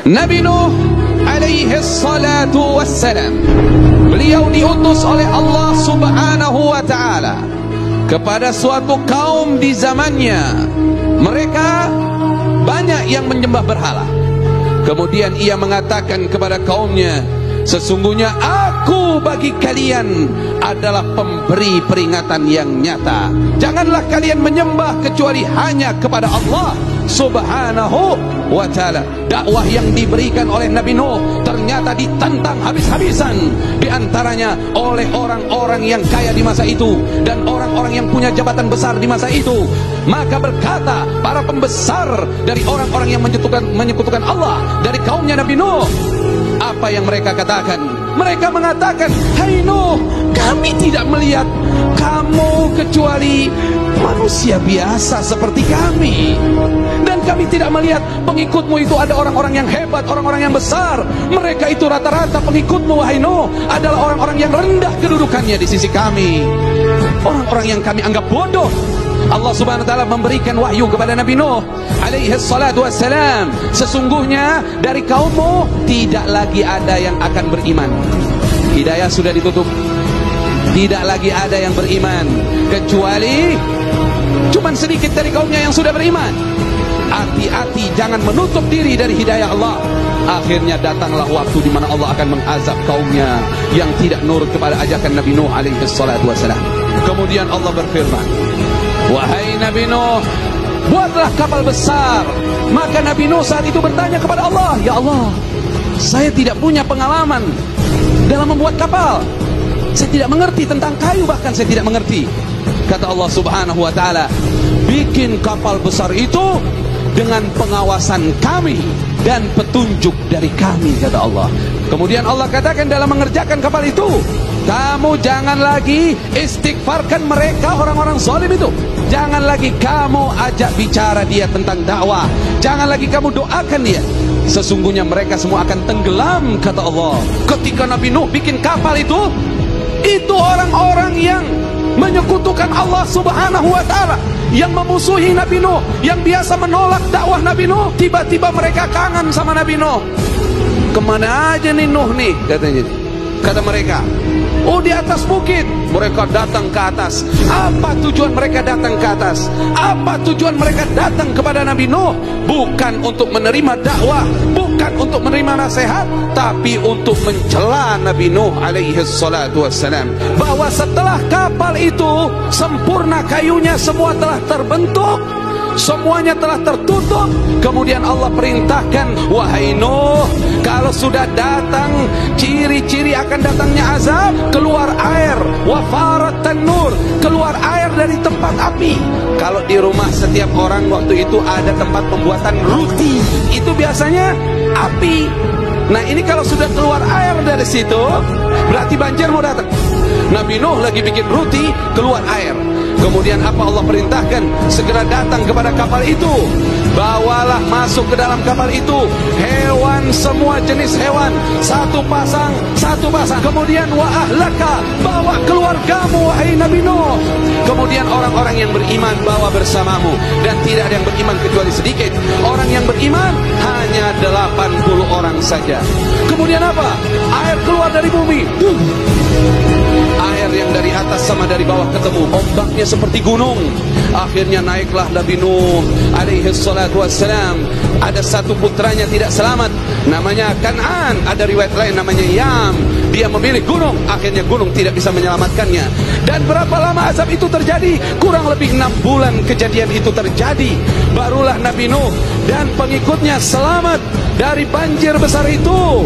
Nabi Nuh alaihi salatu wassalam, beliau diutus oleh Allah subhanahu wa ta'ala kepada suatu kaum di zamannya. Mereka banyak yang menyembah berhala. Kemudian ia mengatakan kepada kaumnya, sesungguhnya aku bagi kalian adalah pemberi peringatan yang nyata. Janganlah kalian menyembah kecuali hanya kepada Allah subhanahu wa ta'ala. Dakwah yang diberikan oleh Nabi Nuh ternyata ditentang habis-habisan, di antaranya oleh orang-orang yang kaya di masa itu dan orang-orang yang punya jabatan besar di masa itu. Maka berkata para pembesar dari orang-orang yang menyekutukan Allah dari kaumnya Nabi Nuh, apa yang mereka katakan? Mereka mengatakan, hai Nuh, kami tidak melihat kamu kecuali manusia biasa seperti kami, dan kami tidak melihat pengikutmu itu ada orang-orang yang hebat, orang-orang yang besar. Mereka itu rata-rata pengikutmu, wahai Nuh, adalah orang-orang yang rendah kedudukannya di sisi kami, orang-orang yang kami anggap bodoh. Allah subhanahu wa ta'ala memberikan wahyu kepada Nabi Nuh alaihi salatu wassalam, sesungguhnya dari kaummu tidak lagi ada yang akan beriman. Hidayah sudah ditutup, tidak lagi ada yang beriman kecuali cuman sedikit dari kaumnya yang sudah beriman. Hati-hati, jangan menutup diri dari hidayah Allah. Akhirnya datanglah waktu di mana Allah akan mengazab kaumnya yang tidak nurut kepada ajakan Nabi Nuh alaihi salatu wassalam. Kemudian Allah berfirman, wahai Nabi Nuh, buatlah kapal besar. Maka Nabi Nuh saat itu bertanya kepada Allah, ya Allah, saya tidak punya pengalaman dalam membuat kapal. Saya tidak mengerti tentang kayu, bahkan saya tidak mengerti. Kata Allah subhanahu wa ta'ala, bikin kapal besar itu dengan pengawasan kami dan petunjuk dari kami, kata Allah. Kemudian Allah katakan dalam mengerjakan kapal itu, kamu jangan lagi istighfarkan mereka, orang-orang zalim itu. Jangan lagi kamu ajak bicara dia tentang dakwah. Jangan lagi kamu doakan dia. Sesungguhnya mereka semua akan tenggelam, kata Allah. Ketika Nabi Nuh bikin kapal itu orang-orang yang menyekutukan Allah subhanahu wa ta'ala, yang memusuhi Nabi Nuh, yang biasa menolak dakwah Nabi Nuh, tiba-tiba mereka kangen sama Nabi Nuh. Kemana aja nih Nuh nih, katanya. Kata mereka, oh di atas bukit. Mereka datang ke atas. Apa tujuan mereka datang ke atas? Apa tujuan mereka datang kepada Nabi Nuh? Bukan untuk menerima dakwah, bukan untuk menerima nasihat, tapi untuk mencela Nabi Nuh alaihi salatu wassalam, bahwa setelah kapal itu sempurna, kayunya semua telah terbentuk, semuanya telah tertutup. Kemudian Allah perintahkan, wahai Nuh, kalau sudah datang ciri-ciri akan datangnya azab, keluar air, wafarat tanur, keluar air dari tempat api. Kalau di rumah setiap orang waktu itu ada tempat pembuatan roti, itu biasanya api. Nah ini kalau sudah keluar air dari situ, berarti banjir mau datang. Nabi Nuh lagi bikin roti, keluar air. Kemudian apa Allah perintahkan? Segera datang kepada kapal itu, bawalah masuk ke dalam kapal itu hewan, semua jenis hewan, satu pasang. Kemudian wa ahlaka, bawa keluargamu wahai Nabi Nuh. Kemudian orang-orang yang beriman bawa bersamamu, dan tidak ada yang beriman kecuali sedikit. Orang yang beriman hanya 80 orang saja. Kemudian apa? Air keluar dari bumi. Air yang dari atas sama dari bawah ketemu, ombaknya seperti gunung. Akhirnya naiklah Nabi Nuh alaihi salatu wassalam. Ada satu putranya tidak selamat, namanya Kan'an. Ada riwayat lain namanya Yam. Dia memilih gunung, akhirnya gunung tidak bisa menyelamatkannya. Dan berapa lama azab itu terjadi? Kurang lebih 6 bulan kejadian itu terjadi. Barulah Nabi Nuh dan pengikutnya selamat dari banjir besar itu.